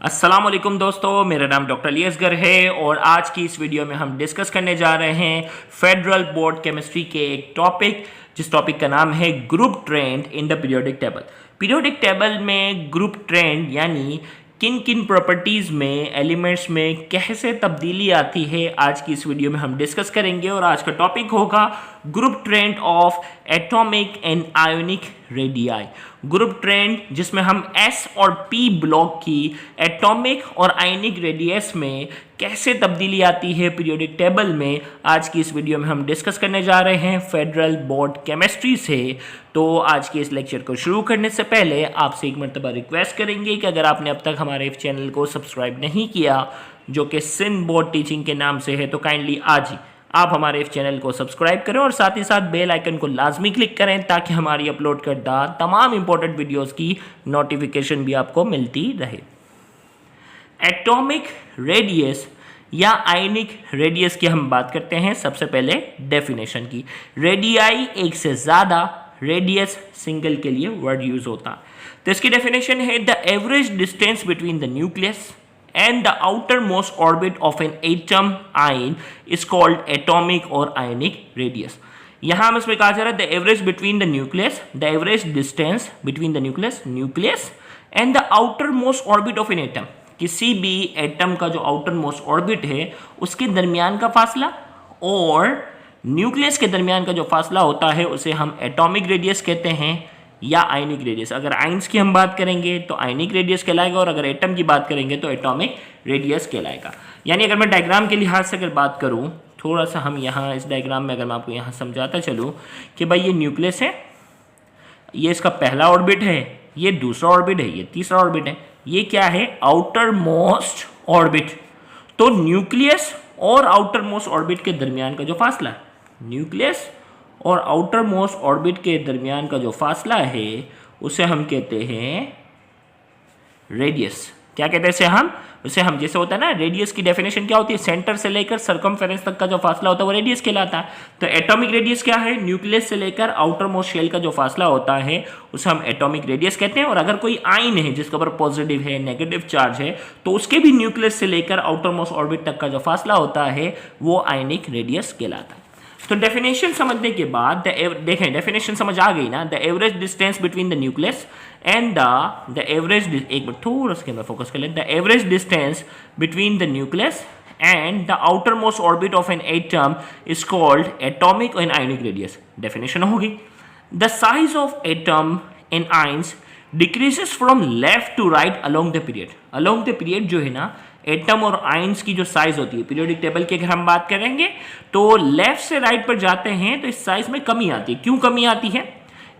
अस्सलाम वालेकुम दोस्तों, मेरा नाम डॉक्टर अली असगर है और आज की इस वीडियो में हम डिस्कस करने जा रहे हैं फेडरल बोर्ड केमिस्ट्री के एक टॉपिक जिस टॉपिक का नाम है group trend in the periodic table. Periodic table में ग्रुप ट्रेंड यानी किन किन प्रॉपर्टीज़ में एलिमेंट्स में कैसे तब्दीली आती है, आज की इस वीडियो में हम डिस्कस करेंगे। और आज का टॉपिक होगा group trend of atomic and ionic radii. Group trend जिसमें हम एस और पी ब्लॉक की एटॉमिक और आयनिक रेडियस में कैसे तब्दीली आती है पीरियोडिक टेबल में, आज की इस वीडियो में हम डिस्कस करने जा रहे हैं फेडरल बोर्ड केमिस्ट्री से। तो आज के इस लेक्चर को शुरू करने से पहले आपसे एक मरतबा रिक्वेस्ट करेंगे कि अगर आपने अब तक हमारे चैनल को सब्सक्राइब नहीं किया, जो कि सिंध बोर्ड टीचिंग के नाम से है, तो काइंडली आज ही आप हमारे इस चैनल को सब्सक्राइब करें और साथ ही साथ बेल आइकन को लाजमी क्लिक करें ताकि हमारी अपलोड करदा तमाम इंपॉर्टेंट वीडियोस की नोटिफिकेशन भी आपको मिलती रहे। एटॉमिक रेडियस या आयनिक रेडियस की हम बात करते हैं। सबसे पहले डेफिनेशन की, रेडियाई एक से ज़्यादा, रेडियस सिंगल के लिए वर्ड यूज होता है। तो इसकी डेफिनेशन है the average distance between the nucleus and the outermost orbit of an atom ion is called atomic or ionic radius। यहाँ हम इसमें कहा जा रहा है the average between the nucleus, the average distance between the nucleus and the outermost orbit of an atom. किसी भी atom का जो आउटर मोस्ट ऑर्बिट है उसके दरमियान का फासला और न्यूक्लियस के दरमियान का जो फासला होता है उसे हम एटॉमिक रेडियस कहते हैं या आयनिक रेडियस। अगर आइंस की हम बात करेंगे तो आयनिक रेडियस कहलाएगा और अगर एटम की बात करेंगे तो एटॉमिक रेडियस कहलाएगा। यानी अगर मैं डायग्राम के लिहाज से अगर बात करूं, थोड़ा सा हम यहाँ इस डायग्राम में अगर मैं आपको यहाँ समझाता चलूँ कि भाई ये न्यूक्लियस है, ये इसका पहला ऑर्बिट है, ये दूसरा ऑर्बिट है, ये तीसरा ऑर्बिट है, ये क्या है आउटर मोस्ट ऑर्बिट। तो न्यूक्लियस और आउटर मोस्ट ऑर्बिट के दरमियान का जो फासला है, न्यूक्लियस और आउटर मोस्ट ऑर्बिट के दरमियान का जो फासला है उसे हम कहते हैं रेडियस। क्या कहते हैं उसे हम जैसे होता है ना, रेडियस की डेफिनेशन क्या होती है, सेंटर से लेकर सरकमफेरेंस तक का जो फासला होता है वो रेडियस कहलाता है। तो एटॉमिक रेडियस क्या है, न्यूक्लियस से लेकर आउटर मोस्ट शेल का जो फासला होता है उसे हम एटॉमिक रेडियस कहते हैं। और अगर कोई आयन है जिसके ऊपर पॉजिटिव है, नेगेटिव चार्ज है, तो उसके भी न्यूक्लियस से लेकर आउटर मोस्ट ऑर्बिट तक का जो फासला होता है वो आयनिक रेडियस कहलाता है। तो डेफिनेशन समझने के बाद देखें, डेफिनेशन समझ आ गई ना, the average distance between the nucleus and the average, एक बार थोड़ा सा कैमरा फोकस कर लें, the average distance between the nucleus and the outermost orbit of an atom is called atomic and ionic radius. Definition होगी the size of atom in ions decreases from left to right along the period. Along the period जो है ना, atom और ions की जो size होती है periodic table की अगर हम बात करेंगे तो लेफ्ट से राइट पर जाते हैं तो इस साइज में कमी आती है। क्यों कमी आती है?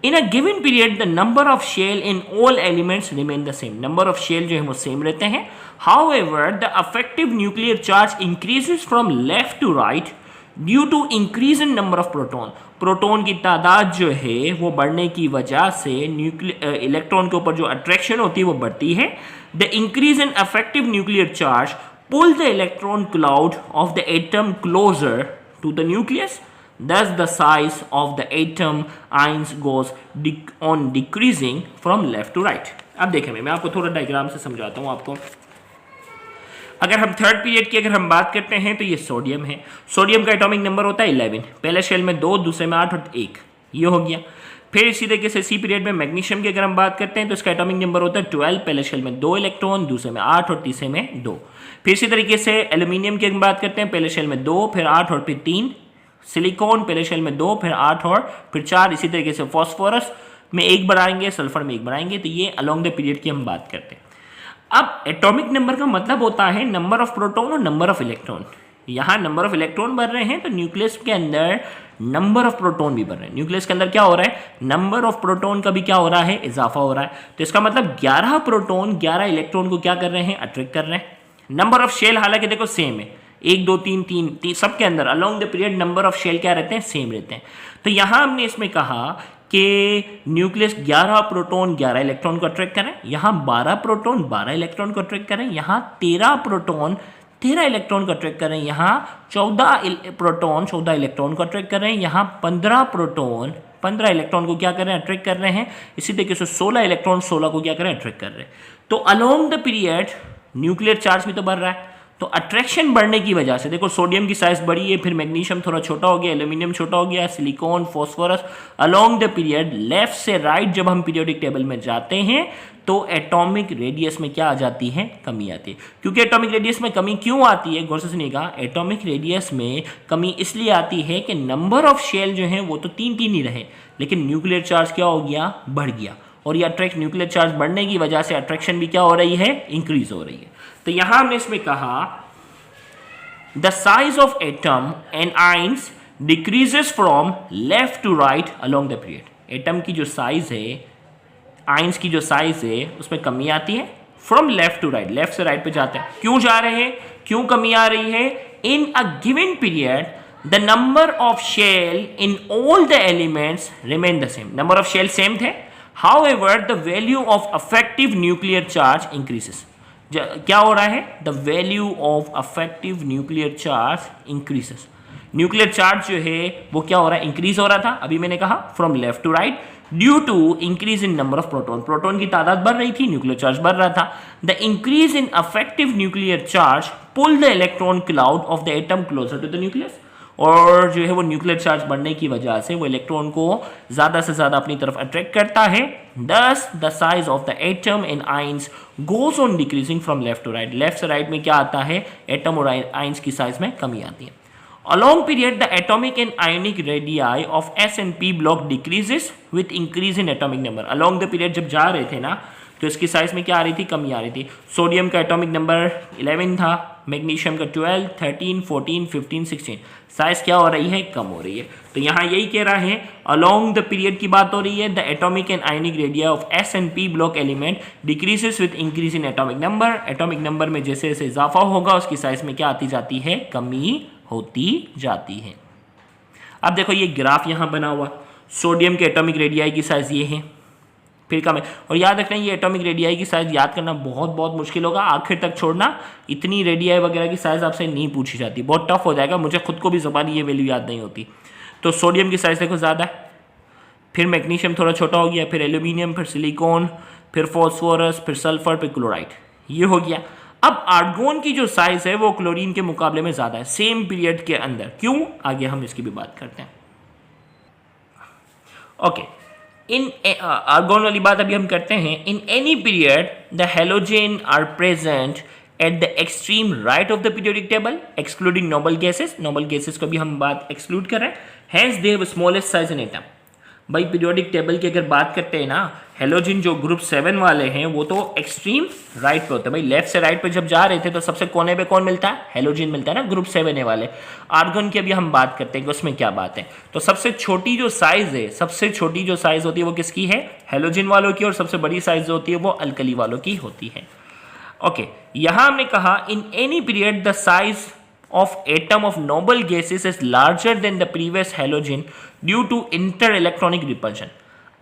In a given period the number of shell in all elements remain the same. Number of shell जो है वो सेम रहते हैं। However the effective nuclear charge increases from left to right due to increase in number of proton. Proton की तादाद जो है वो बढ़ने की वजह से इलेक्ट्रॉन के ऊपर जो अट्रैक्शन होती है वो बढ़ती है। The increase in effective nuclear charge pull the electron cloud of the atom closer to the nucleus, thus the size of the atom ions goes on decreasing from left to right। अब देखें, मैं आपको थोड़ा diagram से समझाता हूँ आपको। अगर हम थर्ड पीरियड की अगर हम बात करते हैं तो ये सोडियम है। सोडियम का एटॉमिक नंबर होता है 11, पहले शेल में 2, दूसरे में 8 और 1, ये हो गया। फिर इसी तरीके से सी पीरियड में मैग्नीशियम की अगर हम बात करते हैं तो इसका एटॉमिक नंबर होता है 12, पहले शेल में 2 इलेक्ट्रॉन, दूसरे में 8 और तीसरे में 2। फिर इसी तरीके से एल्यूमिनियम की हम बात करते हैं, पहले शेल में 2, फिर 8 और फिर 3। सिलिकॉन पहले शेल में 2, फिर 8 और फिर 4। इसी तरीके से फॉस्फोरस में 1 बढ़ाएंगे, सल्फर में 1 बढ़ाएंगे। तो ये अलोंग द पीरियड की हम बात करते हैं। अब एटॉमिक नंबर का मतलब होता है नंबर ऑफ प्रोटॉन और नंबर ऑफ इलेक्ट्रॉन। यहाँ नंबर ऑफ इलेक्ट्रॉन बढ़ रहे हैं तो न्यूक्लियस के अंदर नंबर ऑफ प्रोटॉन भी बढ़ रहे हैं। न्यूक्लियस के अंदर क्या हो रहा है, नंबर ऑफ प्रोटॉन का भी क्या हो रहा है, इजाफा हो रहा है। तो इसका मतलब 11 प्रोटॉन 11 इलेक्ट्रॉन को क्या कर रहे हैं, अट्रैक्ट कर रहे हैं। नंबर ऑफ शेल हालांकि देखो सेम है, 1 2 3 3 सबके अंदर along the period number of shell क्या रहते हैं, सेम रहते हैं। तो यहाँ हमने इसमें कहा कि न्यूक्लियस 11 प्रोटॉन 11 इलेक्ट्रॉन को अट्रैक्ट करें, यहाँ 12 प्रोटॉन 12 इलेक्ट्रॉन को अट्रैक्ट करें, यहाँ 13 प्रोटॉन 13 इलेक्ट्रॉन को अट्रैक्ट करें, यहाँ 14 प्रोटॉन 14 इलेक्ट्रॉन को अट्रैक्ट कर रहे हैं, यहाँ 15 प्रोटॉन 15 इलेक्ट्रॉन को क्या कर रहे हैं, अट्रैक्ट कर रहे हैं। इसी तरीके से 16 इलेक्ट्रॉन 16 को क्या कर रहे हैं, अट्रैक्ट कर रहे हैं। तो along the period nuclear charge भी तो बढ़ रहा है। तो अट्रैक्शन बढ़ने की वजह से देखो सोडियम की साइज बड़ी है, फिर मैग्नीशियम थोड़ा छोटा हो गया, एल्यूमिनियम छोटा हो गया, silicon, phosphorus, along the period left से राइट जब हम पीरियोडिक टेबल में जाते हैं तो एटॉमिक रेडियस में क्या आ जाती है, कमी आती है। क्योंकि एटॉमिक रेडियस में कमी क्यों आती है, गौर से सुनिएगा, एटॉमिक रेडियस में कमी इसलिए आती है कि नंबर ऑफ शेल जो है वो तो 3 ही रहे, लेकिन न्यूक्लियर चार्ज क्या हो गया, बढ़ गया, और ये अट्रैक्ट न्यूक्लियर चार्ज बढ़ने की वजह से अट्रैक्शन भी क्या हो रही है, इंक्रीज हो रही है। तो यहां हमने इसमें कहा the size of atom and ions decreases from left to right along the period. Atom की जो साइज है, आइंस की जो साइज है, उसमें कमी आती है from left to right, left से राइट पे जाते हैं। क्यों जा रहे हैं, क्यों कमी आ रही है, in a given period the number of shell in all the elements remain the same. Number of shell same थे, however the value of effective nuclear charge increases. क्या हो रहा है, the value of effective nuclear charge increases. Nuclear charge जो है वो क्या हो रहा है, इंक्रीज हो रहा था, अभी मैंने कहा from left to right due to increase in number of proton. Proton की तादाद बढ़ रही थी, न्यूक्लियर चार्ज बढ़ रहा था। The increase in effective nuclear charge pull the electron cloud of the atom closer to the nucleus. और जो है वो न्यूक्लियर चार्ज बढ़ने की वजह से वो इलेक्ट्रॉन को ज़्यादा से ज़्यादा अपनी तरफ अट्रैक्ट करता है। Thus the size of the atom in ions goes on decreasing from left to right. Left से राइट में क्या आता है, एटम और आइंस की साइज में कमी आती है। Along period, the atomic and ionic radii of S and P block decreases with increase in atomic number. Along the period जब जा रहे थे ना तो इसकी साइज में क्या आ रही थी, कमी आ रही थी। सोडियम का एटॉमिक नंबर 11 था, मैग्नीशियम का 12, 13, 14, 15, 16। साइज क्या हो रही है, कम हो रही है। तो यहाँ यही कह रहा है, अलोंग द पीरियड की बात हो रही है, the atomic and ionic radio of S and P block element decreases with increase in atomic number. Atomic number में जैसे जैसे इजाफा होगा उसकी साइज में क्या आती जाती है, कमी होती जाती है। अब देखो ये ग्राफ यहाँ बना हुआ, सोडियम के एटॉमिक रेडियाई की साइज ये है, फिर कम है। और याद रखना ये एटॉमिक रेडियाई की साइज याद करना बहुत बहुत मुश्किल होगा, आखिर तक छोड़ना। इतनी रेडियाई वगैरह की साइज आपसे नहीं पूछी जाती, बहुत टफ हो जाएगा, मुझे खुद को भी ज़बानी ये वैल्यू याद नहीं होती। तो सोडियम की साइज देखो ज़्यादा है, फिर मैग्नीशियम थोड़ा छोटा हो गया, फिर एल्यूमिनियम, फिर सिलिकॉन, फिर फॉस्फोरस, फिर सल्फर, फिर क्लोराइड, ये हो गया। अब आर्गोन की जो साइज है वो क्लोरीन के मुकाबले में ज़्यादा है सेम पीरियड के अंदर। क्यों, आगे हम इसकी भी बात करते हैं। ओके, इन आर्गोन वाली बात अभी हम करते हैं। In any period the halogen are present at the extreme right of the periodic table excluding noble gases. Noble gases को भी हम बात एक्सक्लूड कर रहे हैं। Hence they have smallest size in atom. भाई पीरियोडिक टेबल की अगर बात करते हैं ना, हेलोजन जो ग्रुप 7 वाले हैं वो तो एक्सट्रीम राइट पे होते हैं। भाई लेफ्ट से राइट पे जब जा रहे थे तो सबसे कोने पे कौन मिलता है, हेलोजन मिलता है ना, ग्रुप 7 वाले। आर्गन की अभी हम बात करते हैं कि उसमें क्या बात है। तो सबसे छोटी जो साइज है, सबसे छोटी जो साइज होती है वो किसकी है, हेलोजन वालों की, और सबसे बड़ी साइज जो होती है वो अल्कली वालों की होती है। ओके, यहां हमने कहा in any period the size of atom of noble gases is larger than the previous halogen due to inter-electronic repulsion।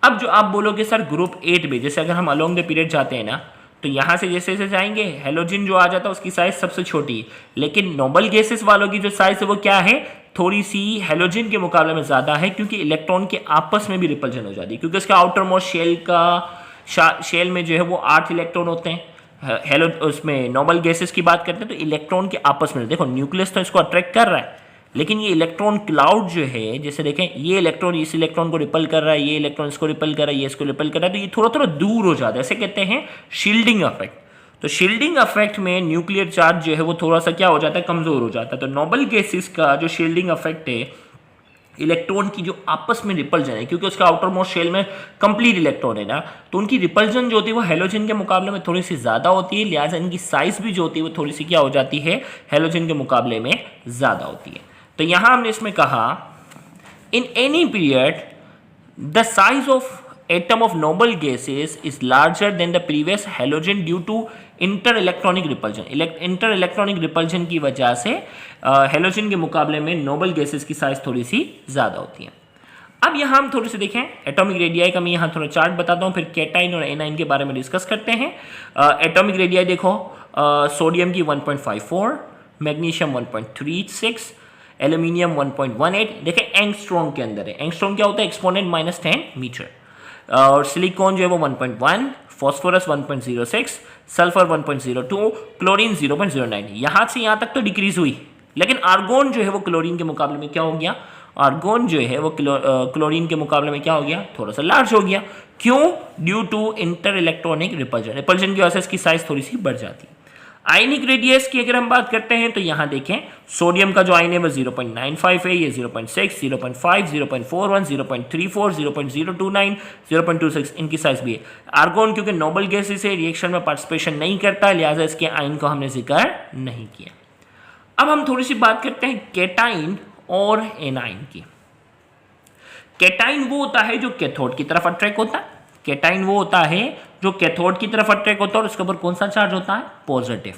अब जो आप बोलोगे सर ग्रुप 8 में, जैसे अगर हम along the period जाते हैं ना, तो यहाँ से जैसे जैसे जाएंगे हेलोजन जो आ जाता है उसकी साइज सबसे छोटी है, लेकिन नोबल गैसेस वालों की जो साइज है वो क्या है, थोड़ी सी हेलोजन के मुकाबले में ज़्यादा है, क्योंकि इलेक्ट्रॉन के आपस में भी रिपल्जन हो जाती है। क्योंकि उसका आउटर मोस्ट शेल में जो है वो 8 इलेक्ट्रॉन होते हैं। हेलो उसमें नोबल गैसेस की बात करते हैं तो इलेक्ट्रॉन के आपस में, देखो न्यूक्लियस तो इसको अट्रैक्ट कर रहा है, लेकिन ये इलेक्ट्रॉन क्लाउड जो है, जैसे देखें ये इलेक्ट्रॉन इस इलेक्ट्रॉन को रिपल कर रहा है, ये इलेक्ट्रॉन इसको रिपल कर रहा है, ये इसको रिपल कर रहा है, तो ये थोड़ा थोड़ा दूर हो जाता है, ऐसे कहते हैं शील्डिंग इफेक्ट। तो शील्डिंग इफेक्ट में न्यूक्लियर चार्ज जो है वो थोड़ा सा क्या हो जाता है, कमजोर हो जाता है। तो नोबल गैसेस का जो शील्डिंग इफेक्ट है, इलेक्ट्रॉन की जो आपस में रिपल्जन है, क्योंकि उसका आउटर मोस्ट शेल में कंप्लीट इलेक्ट्रॉन है ना, तो उनकी रिपल्जन जो होती है वो हेलोजन के मुकाबले में थोड़ी सी ज़्यादा होती है, लिहाजा इनकी साइज भी जो होती है वो थोड़ी सी क्या हो जाती है, हेलोजन के मुकाबले में ज़्यादा होती है। तो यहाँ हमने इसमें कहा in any period the size of atom of noble gases is larger than the previous halogen due to inter electronic repulsion. Inter electronic repulsion की वजह से हेलोजन के मुकाबले में नोबल गैसेस की साइज थोड़ी सी ज़्यादा होती है। अब यहाँ हम थोड़ी सी देखें एटॉमिक रेडियाई का, मैं यहाँ थोड़ा चार्ट बताता हूँ, फिर कैटाइन और एनाइन के बारे में डिस्कस करते हैं। एटॉमिक रेडियाई देखो, सोडियम की 1.54, मैग्नीशियम 1.36, एल्यूमिनियम 1.18। देखें एंगस्ट्रॉम के अंदर है, एंगस्ट्रॉम क्या होता है, एक्सपोनेंट -10 मीटर। और सिलिकॉन जो है वो 1.1, फॉस्फोरस 1.06, सल्फर 1.02, क्लोरीन 0.09। यहाँ से यहाँ तक तो डिक्रीज हुई, लेकिन आर्गोन जो है वो क्लोरीन के मुकाबले में क्या हो गया, आर्गोन जो है वो क्लोरीन के मुकाबले में क्या हो गया, थोड़ा सा लार्ज हो गया। क्यों? Due to inter electronic repulsion, repulsion की वजह से इसकी साइज थोड़ी सी बढ़ जाती है। आयनिक रेडियस की अगर हम बात करते हैं तो यहाँ देखें सोडियम का जो आयन है वो 0.95 है, ये 0.6, 0.5, 0.41, 0.34, 0.029, 0.26 इनकी साइज भी है। आर्गोन क्योंकि नोबल गैसेस से रिएक्शन में पार्टिसिपेशन नहीं करता, लिहाजा इसके आयन को हमने जिक्र नहीं किया। अब हम थोड़ी सी बात करते हैं कैटाइन और एनाइन की। कैटाइन वो होता है जो कैथोड की तरफ अट्रैक्ट होता है, कैटाइन वो होता है जो कैथोड की तरफ अट्रैक्ट होता है और उसके ऊपर कौन सा चार्ज होता है, पॉजिटिव।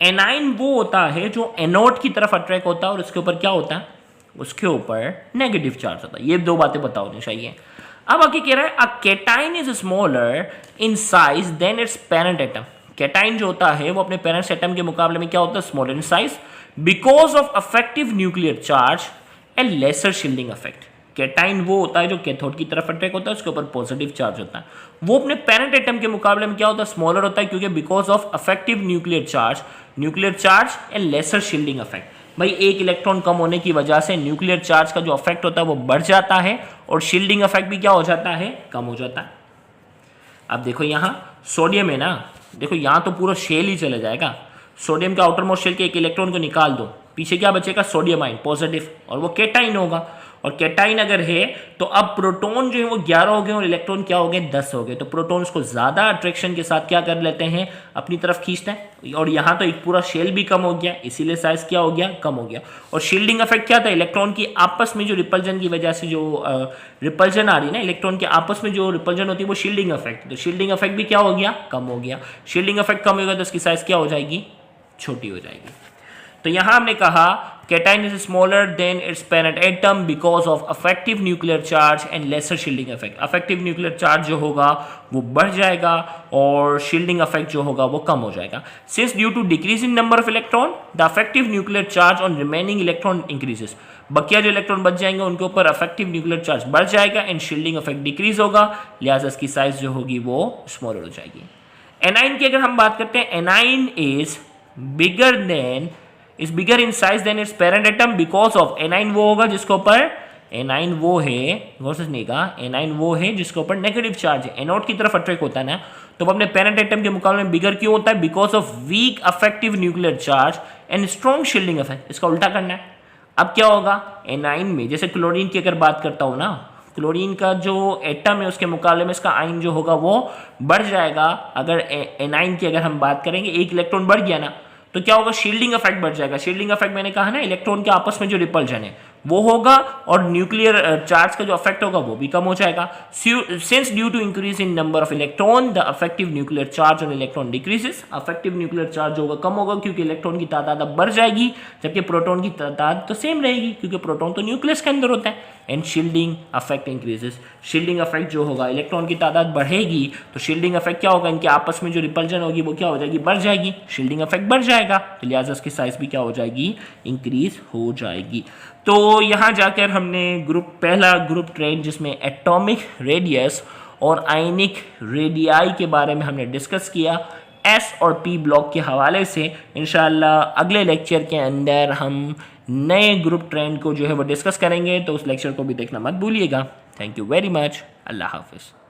एनाइन वो होता है जो एनोड की तरफ अट्रैक्ट होता है और उसके ऊपर क्या होता है, उसके ऊपर नेगेटिव चार्ज होता है। ये दो बातें पता होनी चाहिए। अब आगे कह रहा है a cation is smaller in size than its parent atom. Cation जो होता है वो अपने पेरेंट्स एटम के मुकाबले में क्या होता है, smaller in size, because of effective nuclear charge and lesser shielding effect. Cation वो होता है जो कैथोड की तरफ अट्रैक्ट होता है, उसके ऊपर पॉजिटिव चार्ज होता है, वो अपने पेरेंट एटम के मुकाबले में क्या होता है, स्मॉलर होता है, क्योंकि because of effective nuclear charge and lesser shielding effect. भाई एक इलेक्ट्रॉन कम होने की वजह से न्यूक्लियर चार्ज का जो इफेक्ट होता है वो बढ़ जाता है और शील्डिंग इफेक्ट भी क्या हो जाता है, कम हो जाता है। अब देखो यहाँ सोडियम है ना, देखो यहाँ तो पूरा शेल ही चला जाएगा। सोडियम के आउटर मोस्ट शेल के एक इलेक्ट्रॉन को निकाल दो, पीछे क्या बचेगा, सोडियम आयन पॉजिटिव, और वो कैटाइन होगा। और कैटाइन अगर है तो अब प्रोटॉन जो है वो 11 हो गए और इलेक्ट्रॉन क्या हो गए, 10 हो गए। तो प्रोटॉन्स को ज्यादा अट्रैक्शन के साथ क्या कर लेते हैं, अपनी तरफ खींचते हैं, और यहाँ तो एक पूरा शेल भी कम हो गया, इसीलिए साइज क्या हो गया, कम हो गया। और शील्डिंग इफेक्ट क्या था, इलेक्ट्रॉन की आपस में जो रिपल्जन की वजह से जो रिपल्जन आ रही है ना, इलेक्ट्रॉन के आपस में जो रिपल्जन होती है वो शील्डिंग इफेक्ट, तो शील्डिंग इफेक्ट भी क्या हो गया, कम हो गया। शील्डिंग इफेक्ट कम होगा तो इसकी साइज क्या हो जाएगी, छोटी हो जाएगी। तो यहां हमने कहा cation is smaller than its parent atom because of effective nuclear charge and lesser shielding effect. Affective nuclear charge जो होगा वो बढ़ जाएगा और शील्डिंग इफेक्ट जो होगा वो कम हो जाएगा। Since due to decrease in number of electron the effective nuclear charge on remaining electron increases. बकिया जो इलेक्ट्रॉन बच जाएंगे उनके ऊपर अफेक्टिव न्यूक्लियर चार्ज बढ़ जाएगा एंड शील्डिंग इफेक्ट डिक्रीज होगा, लिहाजा इसकी साइज जो होगी वो स्मॉलर हो जाएगी। एनाइन की अगर हम बात करते हैं, anion is bigger in size than its parent atom because of, anion वो होगा जिसके ऊपर, एनाइन वो है, गौर से सुनिएगा, एनाइन वो है जिसके ऊपर नेगेटिव चार्ज है, एनोड की तरफ अट्रैक्ट होता है ना, तो वो अपने पेरेंट एटम के मुकाबले में बिगर क्यों होता है, because of weak effective nuclear charge and strong shielding effect. इसका उल्टा करना है। अब क्या होगा, एनाइन में जैसे क्लोरीन की अगर बात करता हूं ना, क्लोरीन का जो एटम है उसके मुकाबले में इसका आयन जो होगा वो बढ़ जाएगा। अगर एनाइन की अगर हम बात करेंगे, एक इलेक्ट्रॉन बढ़ गया ना तो क्या होगा, शील्डिंग इफेक्ट बढ़ जाएगा। शील्डिंग इफेक्ट मैंने कहा ना, इलेक्ट्रॉन के आपस में जो रिपल्जन है वो होगा और न्यूक्लियर चार्ज का जो इफेक्ट होगा वो भी कम हो जाएगा। Since due to increase in number of electron the effective nuclear charge on electron decreases. Effective nuclear charge होगा कम होगा क्योंकि इलेक्ट्रॉन की तादाद अब बढ़ जाएगी, जबकि प्रोटॉन की तादाद तो सेम रहेगी क्योंकि प्रोटॉन तो न्यूक्लियस के अंदर होता है। And shielding effect increases. Shielding effect जो होगा, इलेक्ट्रॉन की तादाद बढ़ेगी तो शील्डिंग इफेक्ट क्या होगा, इनके आपस में जो रिपल्जन होगी वो क्या हो जाएगी, बढ़ जाएगी, शील्डिंग इफेक्ट बढ़ जाएगा, तो लिहाजा इसकी साइज भी क्या हो जाएगी, इंक्रीज हो जाएगी। तो यहाँ जाकर हमने पहला ग्रुप ट्रेन जिसमें एटॉमिक रेडियस और आयनिक रेडियाई के बारे में हमने डिस्कस किया एस और पी ब्लॉक के हवाले से। इंशाल्लाह अगले लेक्चर के अंदर हम नए ग्रुप ट्रेंड को जो है वो डिस्कस करेंगे, तो उस लेक्चर को भी देखना मत भूलिएगा। Thank you very much. अल्लाह हाफिज़।